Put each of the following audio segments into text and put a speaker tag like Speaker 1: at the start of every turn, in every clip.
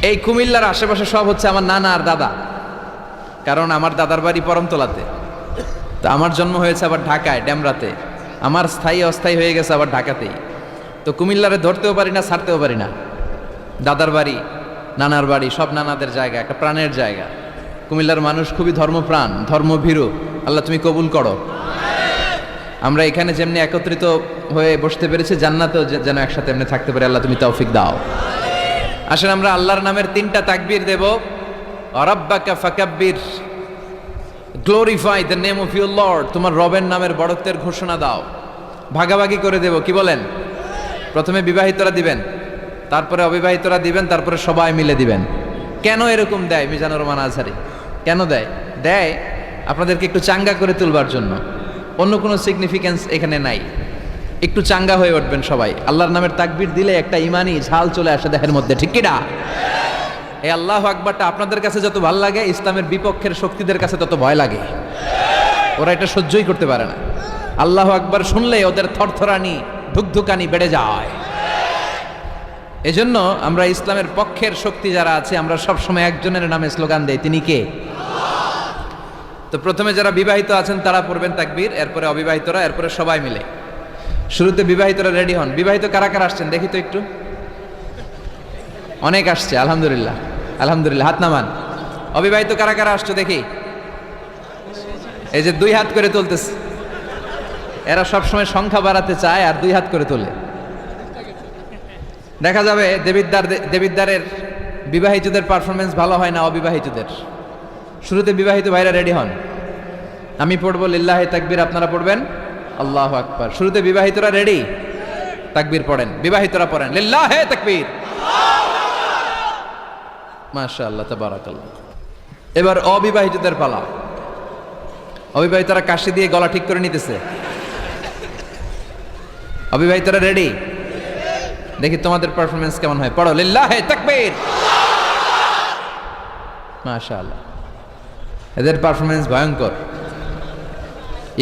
Speaker 1: এই কুমিল্লার আশেপাশে সব হচ্ছে আমার নানা আর দাদা, কারণ আমার দাদার বাড়ি পরমতলাতে, তো আমার জন্ম হয়েছে আবার ঢাকায় ড্যামরাতে, আমার স্থায়ী অস্থায়ী হয়ে গেছে আবার ঢাকাতেই। তো কুমিল্লারে ধরতেও পারি না, ছাড়তেও পারি না। দাদার বাড়ি, নানার বাড়ি, সব নানাদের জায়গা, একটা প্রাণের জায়গা। কুমিল্লার মানুষ খুবই ধর্মপ্রাণ, ধর্মভীরু। আল্লাহ তুমি কবুল করো। আমরা এখানে যেমনি একত্রিত হয়ে বসতে পেরেছি, জান্নাতেও যেন একসাথে এমনি থাকতে পারি। আল্লাহ তুমি তৌফিক দাও। আসেন আমরা আল্লাহর নামের 3টা তাকবীর দেব। রাব্বাকা ফাকাব্বির, glorify the name of your Lord. তোমার রবের নামের বড়ত্বের ঘোষণা দাও। ভাগাভাগি করে দেব, কি বলেন? প্রথমে বিবাহিতরা দিবেন, তারপরে অবিবাহিতরা দিবেন, তারপরে সবাই মিলে দিবেন। কেন এরকম দেয় মিজানুর রহমান আজহারী? কেন দেয়? দেয় আপনাদেরকে একটু চাঙ্গা করে তুলবার জন্য। অন্য কোনো সিগনিফিক্যান্স এখানে নাই। একটু চাঙ্গা হয়ে উঠবেন সবাই। আল্লাহর নামের তাকবীর দিলে একটা ইমানি ঝাল চলে আসে দেহের মধ্যে, ঠিক কি না? এই আল্লাহু আকবারটা আপনাদের কাছে যত ভালো লাগে, ইসলামের বিপক্ষের শক্তিদের কাছে তত ভয় লাগে। ওরা এটা সহ্যই করতে পারে না। আল্লাহু আকবার শুনলে ওদের থরথরানি, ধুকধুকানি বেড়ে যায়। এজন্য আমরা ইসলামের পক্ষের শক্তি যারা আছে, আমরা সবসময় একজনের নামে স্লোগান দেই, তিনি কে? তো প্রথমে যারা বিবাহিত আছেন তারা পড়বেন তাকবীর, এরপরে অবিবাহিতরা, এরপরে সবাই মিলে। শুরুতে বিবাহিতরা রেডি হন। বিবাহিত কারা কারা আসছেন দেখি তো একটু। অনেক আসছে, আলহামদুলিল্লাহ আলহামদুলিল্লাহ। হাত নামান। অবিবাহিত কারা কারা আসছো দেখি। এই যে 2 হাত করে তুলতেছে, এরা সবসময় সংখ্যা বাড়াতে চায় আর 2 হাত করে তোলে। দেখা যাবে দেবিদ্বারের বিবাহিতদের পারফরমেন্স ভালো হয় না অবিবাহিতদের। শুরুতে বিবাহিত ভাইরা রেডি হন। আমি পড়বো লিল্লাহে তাকবীর, আপনারা পড়বেন আল্লাহু আকবার। শুরুতে বিবাহিতরা রেডি, তাকবীর পড়েন। বিবাহিতরা পড়েন লিল্লাহে তাকবীর। মাশাআল্লাহ তাবারাকাল্লাহ। এবার অবিবাহিতদের পালা। অবিবাহিতরা কাশি দিয়ে গলা ঠিক করে নিতেছে। অবিবাহিতরা রেডি? দেখি তোমাদের পারফরমেন্স কেমন হয়। পড়ো লিল্লাহে তাকবীর। মাশাআল্লাহ, এদের পারফরমেন্স ভয়ঙ্কর,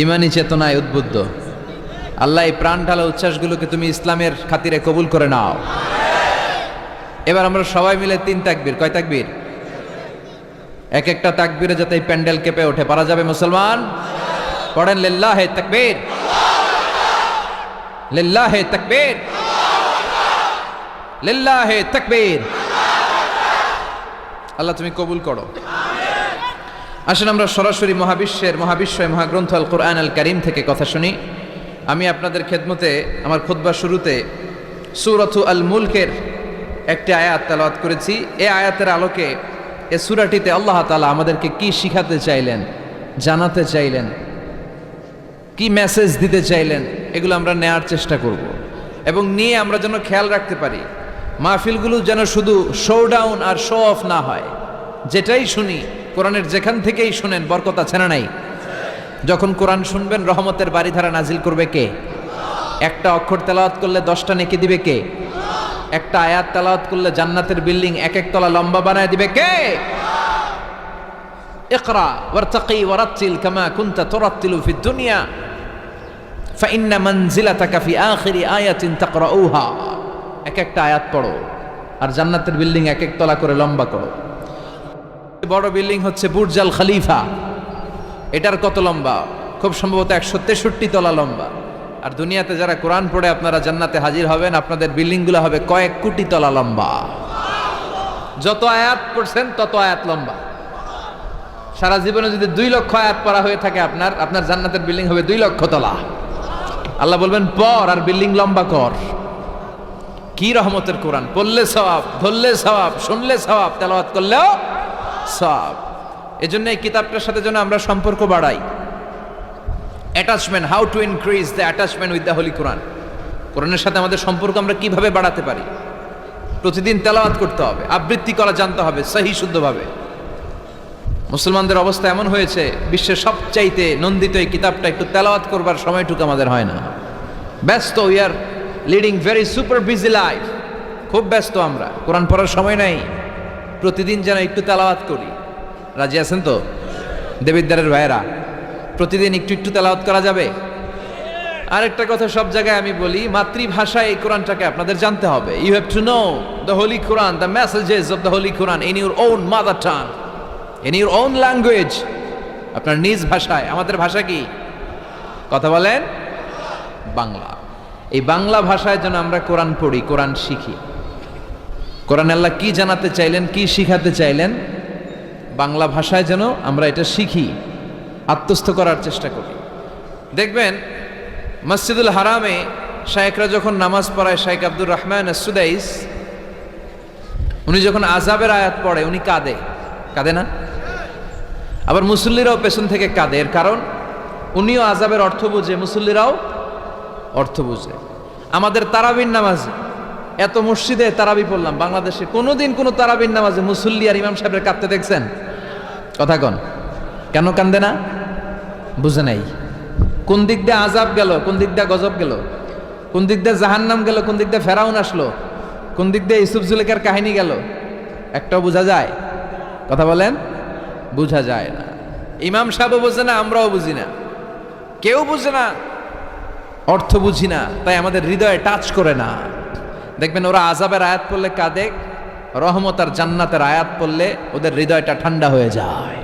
Speaker 1: ইমানি চেতনায় উদ্বুদ্ধ। আল্লাহ এই প্রাণ ঢালা উচ্ছ্বাসগুলোকে তুমি ইসলামের খাতিরে কবুল করে নাও। এবার আমরা সবাই মিলে 3 তাকবীর। কয় তাকবীর? এক একটা তাকবীরে যাতে এই প্যান্ডেল কেঁপে ওঠে। পারা যাবে মুসলমান? পড়েন লিল্লাহে তাকবীর, লিল্লাহে তাকবীর, লিল্লাহে তাকবীর। আল্লাহ তুমি কবুল করো। আসেন আমরা সরাসরি মহাবিশ্বয় মহাগ্রন্থ আল কোরআন আল কারীম থেকে কথা শুনি। আমি আপনাদের খেদমতে আমার খুতবার শুরুতে সূরাতু আল মুলকের একটি আয়াত তেলাওয়াত করেছি। এই আয়াতের আলোকে এই সূরাটিতে আল্লাহ তাআলা আমাদেরকে কি শিখাতে চাইলেন, জানাতে চাইলেন, কি মেসেজ দিতে চাইলেন, এগুলো আমরা নেয়ার চেষ্টা করব এবং নিয়ে আমরা যেন খেয়াল রাখতে পারি মাহফিলগুলো যেন শুধু শো ডাউন আর শো অফ না হয়। যেটাই শুনি কোরআনের যেখান থেকেই শুনেন বরকত আছে না নাই? যখন কোরআন শুনবেন রহমতের বাড়িধারা নাজিল করবে কে? একটা অক্ষর তেলাওয়াত করলে 10টা নেকি দিবে কে? একটা আয়াত তেলাওয়াত করলে জান্নাতের বিল্ডিং 1 তলা লম্বা বানায় দিবে কে? ইকরা ওয়ারতাকি ওয়ারাতিল কামা কুনতা তুরাতিলু ফিদ দুনিয়া ফাইন্না মানজিলাতাকা ফি আখিরি আয়াতিন তাকরাউহা। একটা আয়াত পড়ো আর জান্নাতের বিল্ডিং 1 তলা করে লম্বা করো। বড় বিল্ডিং হচ্ছে বুর্জ আল খলিফা। এটার কত লম্বা? খুব সম্ভবত 163 তলা লম্বা। আর দুনিয়াতে যারা কোরআন পড়ে আপনারা জান্নাতে হাজির হবেন, আপনাদের বিল্ডিংগুলো হবে কয়েক কোটি তলা লম্বা। যত আয়াত পড়ছেন তত আয়াত লম্বা। সারা জীবনে যদি 2 লক্ষ আয়াত পড়া হয়ে থাকে আপনার জান্নাতের বিল্ডিং হবে 2 লক্ষ তলা। আল্লাহ বলবেন পড় আর বিল্ডিং লম্বা কর। কি রহমতের কোরআন! পড়লে সওয়াব, ধরলে সওয়াব, শুনলে সওয়াব, তেলাওয়াত করলেও সওয়াব। এজন্য এই কিতাবটার সাথে যেন আমরা সম্পর্ক বাড়াই। Attachment, how to increase the attachment with the holy Quran. কোরআনের সাথে আমাদের সম্পর্ক আমরা কিভাবে বাড়াতে পারি? প্রতিদিন তেলাওয়াত করতে হবে, আবৃত্তি করা জানতে হবে সহি শুদ্ধভাবে। মুসলমানদের অবস্থা এমন হয়েছে, বিশ্বের সবচাইতে নন্দিত এই কিতাবটা একটু তেলাওয়াত করবার সময়টুকু আমাদের হয় না। ব্যস্ত, we are leading very super busy life. খুব ব্যস্ত আমরা, কোরআন পড়ার সময় নাই। প্রতিদিন যেন একটু তেলাওয়াত করি। রাজি আছেন তো দেবিদ্বারের ভাইয়েরা? প্রতিদিন একটু একটু তেলাওয়াত করা যাবে? আরেকটা কথা সব জায়গায় আমি বলি, মাতৃভাষায় এই কোরআনটাকে আপনাদের জানতে হবে। You have to know the holy Quran, the messages of the holy Quran in your own mother tongue, in your own language, আপনার নিজ ভাষায়। আমাদের ভাষা কি? কথা বলেন, বাংলা। এই বাংলা ভাষায় যেন আমরা কোরআন পড়ি, কোরআন শিখি। কোরআন আল্লাহ কি জানাতে চাইলেন, কি শিখাতে চাইলেন, বাংলা ভাষায় যেন আমরা এটা শিখি, আত্মস্থ করার চেষ্টা করি। দেখবেন মসজিদুল হারামে শায়েখরা যখন নামাজ পড়ায়, শাইখ আব্দুর রহমান সুদাইস, উনি যখন আযাবের আয়াত পড়ে উনি কাঁদে, কাঁদে না? আবার মুসল্লিরাও পেছন থেকে কাঁদে। এর কারণ উনিও আযাবের অর্থ বুঝে, মুসল্লিরাও অর্থ বুঝে। আমাদের তারাবির নামাজে, এত মসজিদে তারাবি পড়লাম, বাংলাদেশে কোনোদিন কোনো তারাবির নামাজে মুসল্লি আর ইমাম সাহেবের কাঁদতে দেখছেন? কথা কন, কেন কান্দে না? বুঝে নাই কোন দিক দিয়ে আযাব গেল, কোন দিক দিয়ে গজব গেল, কোন দিক দিয়ে জাহান্নাম গেল, কোন দিক দিয়ে ফেরাউন আসলো, কোন দিক দিয়ে ইউসুফ জুলেখার কাহিনী গেল, একটাও বোঝা যায়? কথা বলেন, বোঝা যায় না। ইমাম সাহেবও বুঝে না, আমরাও বুঝি না, কেউ বুঝে না, অর্থ বুঝি না, তাই আমাদের হৃদয়ে টাচ করে না। দেখবেন ওরা আযাবের আয়াত পড়লে কাঁদে, রহমত আর জান্নাতের আয়াত পড়লে ওদের হৃদয়টা ঠান্ডা হয়ে যায়।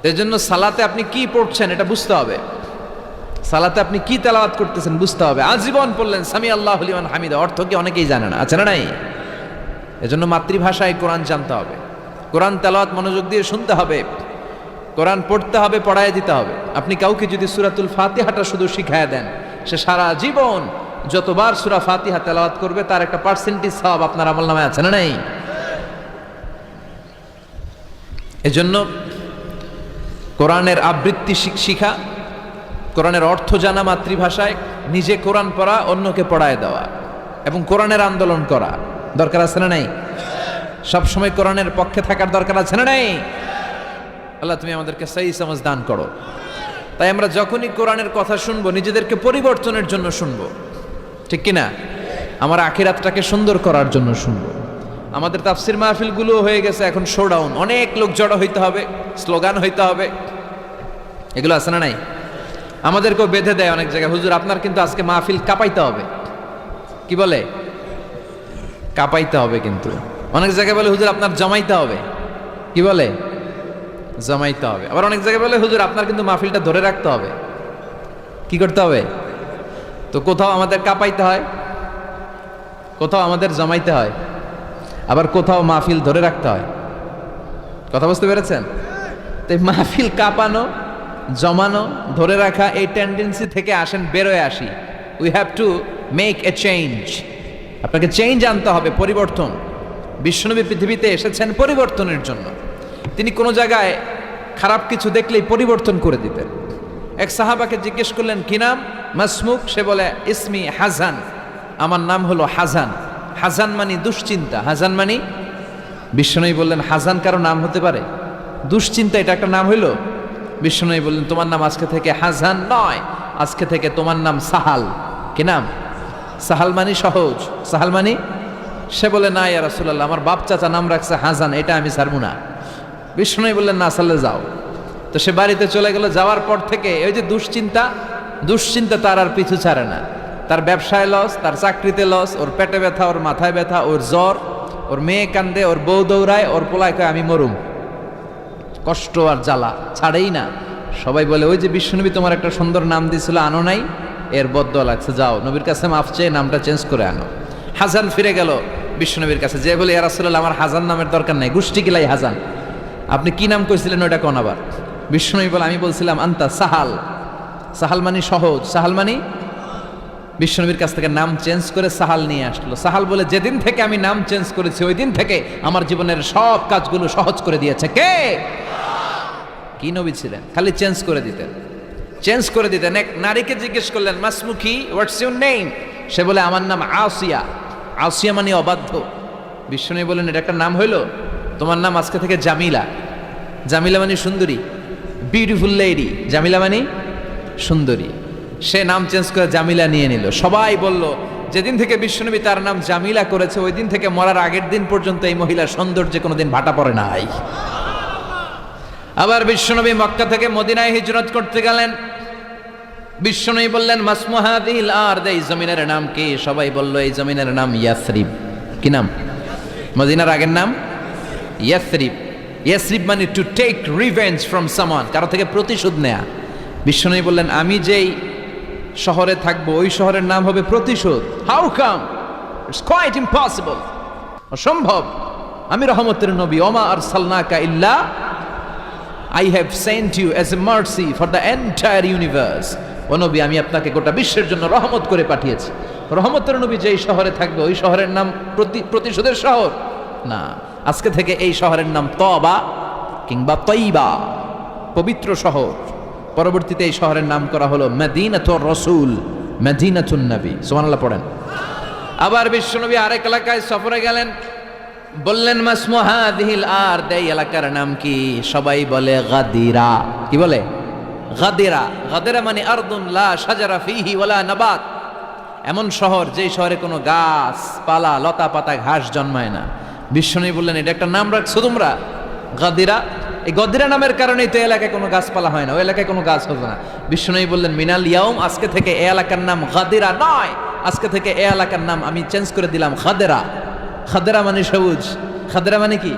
Speaker 1: এর জন্য সালাতে আপনি কি পড়ছেন এটা বুঝতে হবে, সালাতে আপনি কি তেলাওয়াত করতেছেন বুঝতে হবে। আজীবন পড়লেন সামি আল্লাহু লিমান হামিদা, অর্থ কি অনেকেই জানে না, আছে না নাই? এজন্য মাতৃভাষায় কোরআন জানতে হবে, কোরআন তেলাওয়াত মনোযোগ দিয়ে শুনতে হবে, কোরআন পড়তে হবে, পড়ায় দিতে হবে। আপনি কাউকে যদি সূরাতুল ফাতিহাটা শুধু শিখায় দেন, সে সারা জীবন যতবার সূরা ফাতিহা তেলাওয়াত করবে তার একটা পার্সেন্টেজ সওয়াব আপনার আমলনামায় আছে না নাই? এজন্য কোরআনের আবৃত্তি শিখা, কোরআনের অর্থ জানা মাতৃভাষায়, নিজে কোরআন পড়া, অন্যকে পড়ায় দেওয়া, এবং কোরআনের আন্দোলন করা দরকার আছে না নাই? সবসময় কোরআনের পক্ষে থাকার দরকার আছে না নাই? আল্লাহ তুমি আমাদেরকে সহি সমাজ দান করো। তাই আমরা যখনই কোরআনের কথা শুনবো নিজেদেরকে পরিবর্তনের জন্য শুনবো, ঠিক কিনা? আমার আখিরাতটাকে সুন্দর করার জন্য শুনবো। আমাদের তাফসির মাহফিলগুলো হয়ে গেছে এখন শোডাউন, অনেক লোক জড়ো হইতে হবে, স্লোগান হইতে হবে, এগুলো আছে না নাই? আমাদেরকেও বেঁধে দেয় অনেক জায়গায়, হুজুর আপনার কিন্তু আজকে মাহফিল কাঁপাইতে হবে। কি বলে? কাঁপাইতে হবে। কিন্তু অনেক জায়গায় বলে হুজুর আপনার জমাইতে হবে। কি বলে? জমাইতে হবে। আবার অনেক জায়গায় বলে হুজুর আপনার কিন্তু মাহফিলটা ধরে রাখতে হবে। কি করতে হবে? তো কোথাও আমাদের কাঁপাইতে হয়, কোথাও আমাদের জমাইতে হয়, আবার কোথাও মাহফিল ধরে রাখতে হয়। কথা বুঝতে পেরেছেন? তাই মাহফিল কাঁপানো, জমানো, ধরে রাখা, এই টেন্ডেন্সি থেকে আসেন, বেরোয় আসি। We have to make a change. আপনাকে চেঞ্জ আনতে হবে, পরিবর্তন। বিশ্বনবী পৃথিবীতে এসেছেন পরিবর্তনের জন্য। তিনি কোনো জায়গায় খারাপ কিছু দেখলেই পরিবর্তন করে দিতেন। এক সাহাবাকে জিজ্ঞেস করলেন কি নাম? মাসমুক। সে বলে ইসমি হাজান, আমার নাম হলো হাজান। হাজান মানে দুশ্চিন্তা। হাজান মানে, বিশ্বনবী বললেন হাজান কারো নাম হতে পারে? দুশ্চিন্তা এটা একটা নাম হইল? বিশ্বনবী বললেন তোমার নাম আজকে থেকে হাজান নয়, আজকে থেকে তোমার নাম সাহাল। কি নাম? সাহাল মানে সহজ। সাহাল মানে? সে বলে না ইয়া রাসূলুল্লাহ, আমার বাপ চাচা নাম রাখছে হাজান, এটা আমি ছাড়বো না। বিষ্ণু বললেন না, সাল্লে যাও। তো সে বাড়িতে চলে গেল। যাওয়ার পর থেকে ওই যে দুশ্চিন্তা তার আর পিছু ছাড়ে না। তার ব্যবসায় লস, তার চাকরিতে লস, ওর পেটে ব্যথা, ওর মাথায় ব্যথা, ওর জ্বর, ওর মেয়ে কান্দে, ওর বউ দৌড়ায়, ওর পোলায় কয় আমি মরুম। কষ্ট আর জ্বালা ছাড়েই না। সবাই বলে ওই যে বিশ্বনবী তোমার একটা সুন্দর নাম দিয়েছিল, আনো নাই, এর বদদোয়া লাগছে, যাও নবীর কাছে মাফ চেয়ে নামটা চেঞ্জ করে আনো। হাজান ফিরে গেল বিশ্বনবীর কাছে, যে বলে ইয়া রাসূলুল্লাহ আমার হাজান নামের দরকার নাই, গোষ্ঠী কিলাই হাজান, আপনি কি নাম কইছিলেন ওটা কোন? আবার বিশ্বনবী বলে আমি বলছিলাম আন্তা সাহাল। সাহাল মানে সহজ। সাহাল মানে? বিশ্বনবীর কাছ থেকে নাম চেঞ্জ করে সাহাল নিয়ে আসলো। সাহাল বলে যেদিন থেকে আমি নাম চেঞ্জ করেছি ওই দিন থেকে আমার জীবনের সব কাজগুলো সহজ করে দিয়েছে। কে? কি নবী ছিলেন? খালি চেঞ্জ করে দিতেন, চেঞ্জ করে দিতেন। এক নারীকে জিজ্ঞেস করলেন মাসমুখী, হোয়াটস ইউর নেম? সে বলে আমার নাম আসিয়া। আসিয়া মানে অবাধ্য। বিশ্বনবী বলেন এটা একটা নাম হইল? তোমার নাম আজকে থেকে জামিলা। জামিলা মানে সুন্দরী, বিউটিফুল লেডি। জামিলা মানে সুন্দরী। সে নাম চেঞ্জ করে জামিলা নিয়ে নিল। সবাই বলল যেদিন থেকে বিশ্বনবী তার নাম জামিলা করেছে ওই দিন থেকে মরার আগের দিন পর্যন্ত এই মহিলার সৌন্দর্যে কোনোদিন ভাটা পড়ে নাই। আবার বিশ্বনবী মক্কা থেকে মদিনায় হিজরত করতে গেলেন। বিশ্বনবী বললেন মাসমু হাযিহিল আরদ, এই জমিনের নাম কি? সবাই বলল এই জমিনের নাম ইয়াসরিব। কি নাম? মদিনার আগের নাম ইয়াসরিব। ইয়াসরিব মানে to take revenge from someone, কারো থেকে প্রতিশোধ নেয়া। বিশ্বনবী বললেন আমি যেই শহরে থাকবো ওই শহরের নাম হবে প্রতিশোধ। How come? It's quite impossible, অসম্ভব। আমি রহমতের নবী, ওমা আরসালনাকা ইল্লা I have sent you as a mercy for the entire universe. ও নবী, আমি আপনাকে গোটা বিশ্বের জন্য রহমত করে পাঠিয়েছি। রহমতের নবী যেই শহরে থাকবে ওই শহরের নাম প্রতিশোধের শহর না। আজকে থেকে এই শহরের নাম তবা কিংবা তৈবা, পবিত্র শহর। পরবর্তীতে এই শহরের নাম করা হলো মদিনাতুর রাসূল, মদিনাতুন নবী। সুবহানাল্লাহ পড়েন। আবার বিশ্বনবী আরেক এলাকায় সফরে গেলেন, বললেন মাসমু হাযিহিল আরদ, এই এলাকার নাম কি? সবাই বলে গাদিরা। কি বলে? গাদিরা। গাদিরা মানে আরদুন লা শাজারা ফিহি ওয়ালা নাবাত, এমন শহর যেই শহরে কোনো গাছ পালা লতা পাতা ঘাস জন্মায় না। বিশ্বনবী বললেন এটা একটা নাম রাখছো তোমরা গাদিরা। এই গদিরা নামের কারণেই তো এলাকায় কোনো গাছপালা হয় না, ওই এলাকায় কোনো গাছ হবে না। বিশ্বনবী বললেন মিনাল ইয়াউম, আজকে থেকে এই এলাকার নাম গাদিরা নয়, আজকে থেকে এই এলাকার নাম আমি চেঞ্জ করে দিলাম খাদেরা। খাদেরা মানে সবুজ। খাদেরা মানে কি?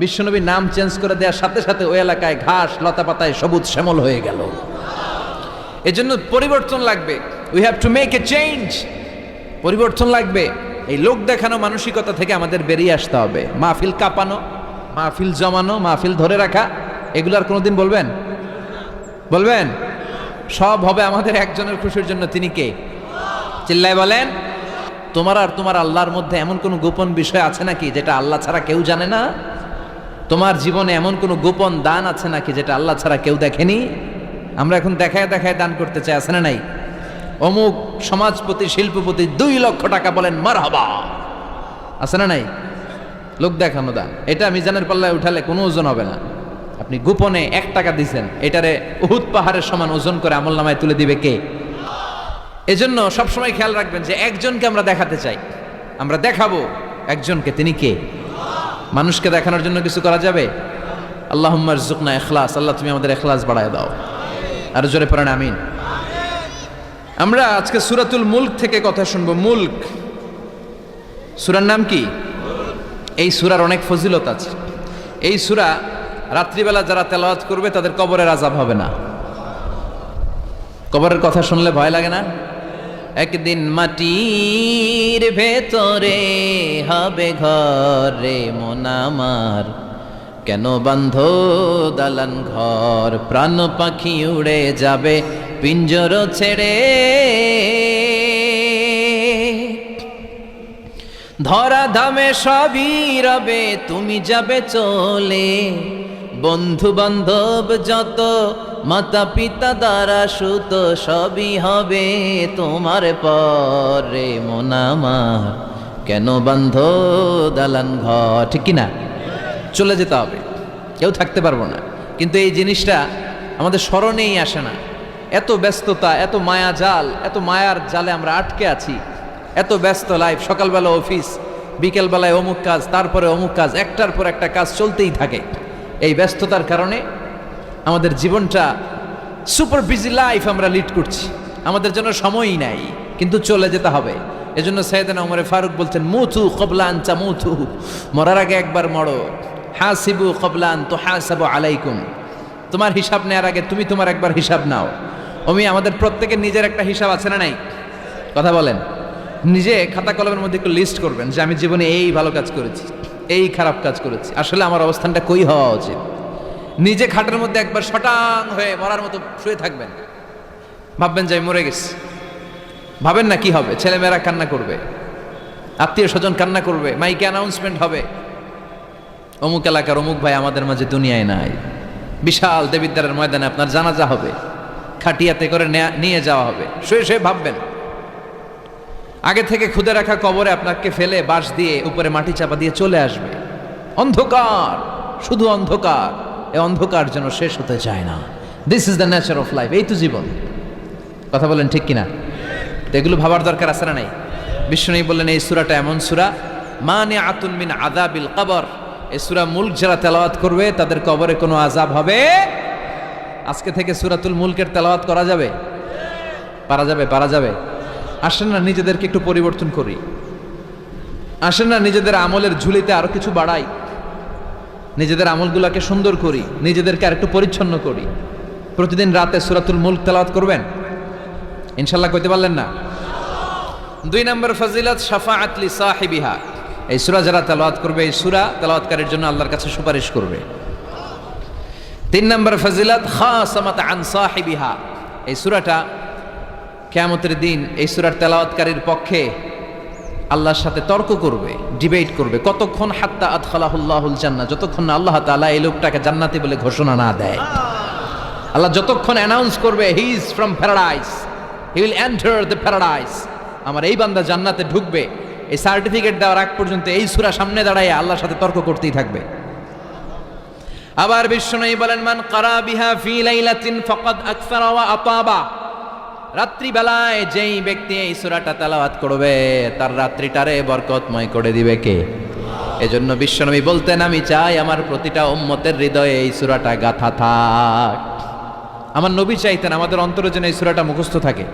Speaker 1: বিশ্বনবী নাম চেঞ্জ করে দেওয়ার সাথে সাথে ওই এলাকায় ঘাস লতা পাতায় সবুজ শ্যামল হয়ে গেল। এজন্য পরিবর্তন লাগবে। We have to make a change. পরিবর্তন লাগবে। এই লোক দেখানো মানসিকতা থেকে আমাদের বেরিয়ে আসতে হবে। মাহফিল কাঁপানো, মাহফিল জমানো, মাহফিল ধরে রাখা, এগুলার কোনোদিন বলবেন? বলবেন? সব হবে আমাদের একজনের খুশির জন্য। তিনি কে? চিল্লায় বলেন। তোমার আর তোমার আল্লাহর মধ্যে এমন কোনো গোপন বিষয় আছে নাকি যেটা আল্লাহ ছাড়া কেউ জানে না? তোমার জীবনে এমন কোনো গোপন দান আছে নাকি যেটা আল্লাহ ছাড়া কেউ দেখেনি? আমরা এখন দেখায় দেখায় দান করতে চাই, আছে না নাই? অমুক সমাজপতি শিল্পপতি 2 লক্ষ টাকা বলেন মারহাবা, আছে না নাই? লোক দেখানো দান। এটা মিজানের পাল্লায় উঠালে কোনো ওজন হবে না। আপনি গোপনে 1 টাকা দিয়েছেন, এটারে উহুদ পাহাড়ের সমান ওজন করে আমলনামায় তুলে দিবে কে? এজন্য সবসময় খেয়াল রাখবেন যে একজনকে আমরা দেখাতে চাই, আমরা দেখাবো একজনকে। তিনি কে? মানুষকে দেখানোর জন্য কিছু করা যাবে? আল্লাহুম্মা রযুকনা ইখলাস। আল্লাহ তুমি আমাদের ইখলাস বাড়ায় দাও। আর জোরে পড়েন আমিন। আমরা আজকে সূরাতুল মুলক থেকে কথা শুনবো। মুলক সূরার নাম কি? এই সূরার অনেক ফজিলত আছে। এই সূরা রাত্রিবেলা যারা তেলাওয়াত করবে তাদের কবরের আযাব হবে না। কবরের কথা শুনলে ভয় লাগে না? একদিন মাটির ভেতরে হবে ঘর রে মন আমার, কেন বান্ধ দালান ঘর, প্রাণ পাখি উড়ে যাবে পিঞ্জর ছেড়ে, ধরা ধামে সবই রবে তুমি যাবে চলে, বন্ধু বান্ধব যত মাতা পিতা দ্বারা সুত সবই হবে তোমার পরে মন আমার, কেন বান্ধ দালান ঘর। ঠিক কিনা? চলে যেতে হবে, কেউ থাকতে পারবো না। কিন্তু এই জিনিসটা আমাদের স্মরণেই আসে না। এত ব্যস্ততা, এত মায়া জাল, এত মায়ার জালে আমরা আটকে আছি। এত ব্যস্ত লাইফ, সকালবেলা অফিস, বিকেলবেলায় অমুক কাজ, তারপরে অমুক কাজ, একটার পর একটা কাজ চলতেই থাকে। এই ব্যস্ততার কারণে আমাদের জীবনটা সুপার বিজি লাইফ আমরা লিড করছি, আমাদের জন্য সময়ই নাই, কিন্তু চলে যেতে হবে। এজন্য সাইয়েদনা ওমরে ফারুক বলছেন মুতু ক্বাবলা আন তামুতু, মরার আগে একবার মরো। হাসিবু ক্বাবলা আন তুহাসাবু আলাইকুম, তোমার হিসাব নেওয়ার আগে তুমি তোমার একবার হিসাব নাও। আমাদের প্রত্যেকের নিজের একটা হিসাব আছে না নাই? কথা বলেন। নিজে খাতা কলমের মধ্যে একটু লিস্ট করবেন যে আমি জীবনে এই ভালো কাজ করেছি, এই খারাপ কাজ করেছি, আসলে আমার অবস্থানটা কই হওয়া উচিত। নিজে খাটের মধ্যে একবার শটাং হয়ে মরার মতো শুয়ে থাকবেন, ভাববেন যে আমি মরে গেছি। ভাবেন না কি হবে? ছেলেমেয়েরা কান্না করবে, আত্মীয় স্বজন কান্না করবে, মাইকে অ্যানাউন্সমেন্ট হবে অমুক এলাকার অমুক ভাই আমাদের মাঝে দুনিয়ায় নাই। বিশাল দেবিদ্বারের ময়দানে আপনার জানাজা হবে, খাটিয়াতে করে নিয়ে যাওয়া হবে। শুয়ে শুয়ে ভাববেন, আগে থেকে খুদে রাখা কবরে আপনাকে ফেলে বাঁশ দিয়ে উপরে মাটি চাপা দিয়ে চলে আসবে। অন্ধকার, শুধু অন্ধকার। এই অন্ধকার যেন শেষ হতে চায় না। This is the nature of life. এই তো জীবন। কথা বলেন ঠিক কিনা? তো এগুলো ভাবার দরকার আছে না নাই? বিশ্বনবী বললেন এই সূরাটা এমন সূরা মানিআতুন মিন আযাবিল কবর। এই সূরা মুলক যারা তেলাওয়াত করবে তাদের কবরে কোনো আযাব হবে। আজকে থেকে সূরাতুল মুলকের তেলাওয়াত করা যাবে? পারা যাবে, পারা যাবে। আসেন না নিজেদেরকে একটু পরিবর্তন করি, আসেন না নিজেদের আমলের ঝুলিতে আরো কিছু বাড়াই, নিজেদের আমলগুলোকে সুন্দর করি, নিজেদেরকে আর একটু পরিচ্ছন্ন করি। প্রতিদিন রাতে সূরাতুল মুলক তেলাওয়াত করবেন ইনশাআল্লাহ, কইতে পারলেন না? 2 নম্বর ফজিলত শাফাআত লি সাহিবিহা, এই সূরা যারা তেলাওয়াত করবে এই সূরা তেলাওয়াতকারীর জন্য আল্লাহর কাছে সুপারিশ করবে। 3 নম্বর ফজিলত খাসামাত আন সাহিবিহা, এই সূরাটা কিয়ামতের দিন এই সূরার তেলাওয়াতকারীর পক্ষে আল্লাহর সাথে তর্ক করবে, ডিবেট করবে। কতক্ষণ? হাত্তা আদখালাহুল্লাহুল জান্নাহ, যতক্ষণ না আল্লাহ তাআলা এই লোকটাকে জান্নাতি বলে ঘোষণা না দেয়। আল্লাহ যতক্ষণ অ্যানাউন্স করবে he is from paradise, he will enter the paradise, আমার এই বান্দা জান্নাতে ঢুকবে, এই সার্টিফিকেট দেওয়ার আগ পর্যন্ত এই সূরা সামনে দাঁড়ায় আল্লাহর সাথে তর্ক করতেই থাকবে। আবার বিশ্বনবী বলেন, মান ক্বারা বিহা ফি লাইলাতিন ফাকাদ আকসারা ওয়া আতাবা, রাত্রি বেলায় যেই ব্যক্তি এই সূরাটা তেলাওয়াত করবে তার রাত্রিটারে বরকতময় করে দিবে কে? এজন্য বিশ্বনবী বলতেন, আমি চাই আমার প্রতিটা উম্মতের হৃদয়ে এই সূরাটা গাঁথা থাক। আমার নবী চাইতেন আমাদের অন্তরে যেন এই সূরাটা মুখস্থ থাকে।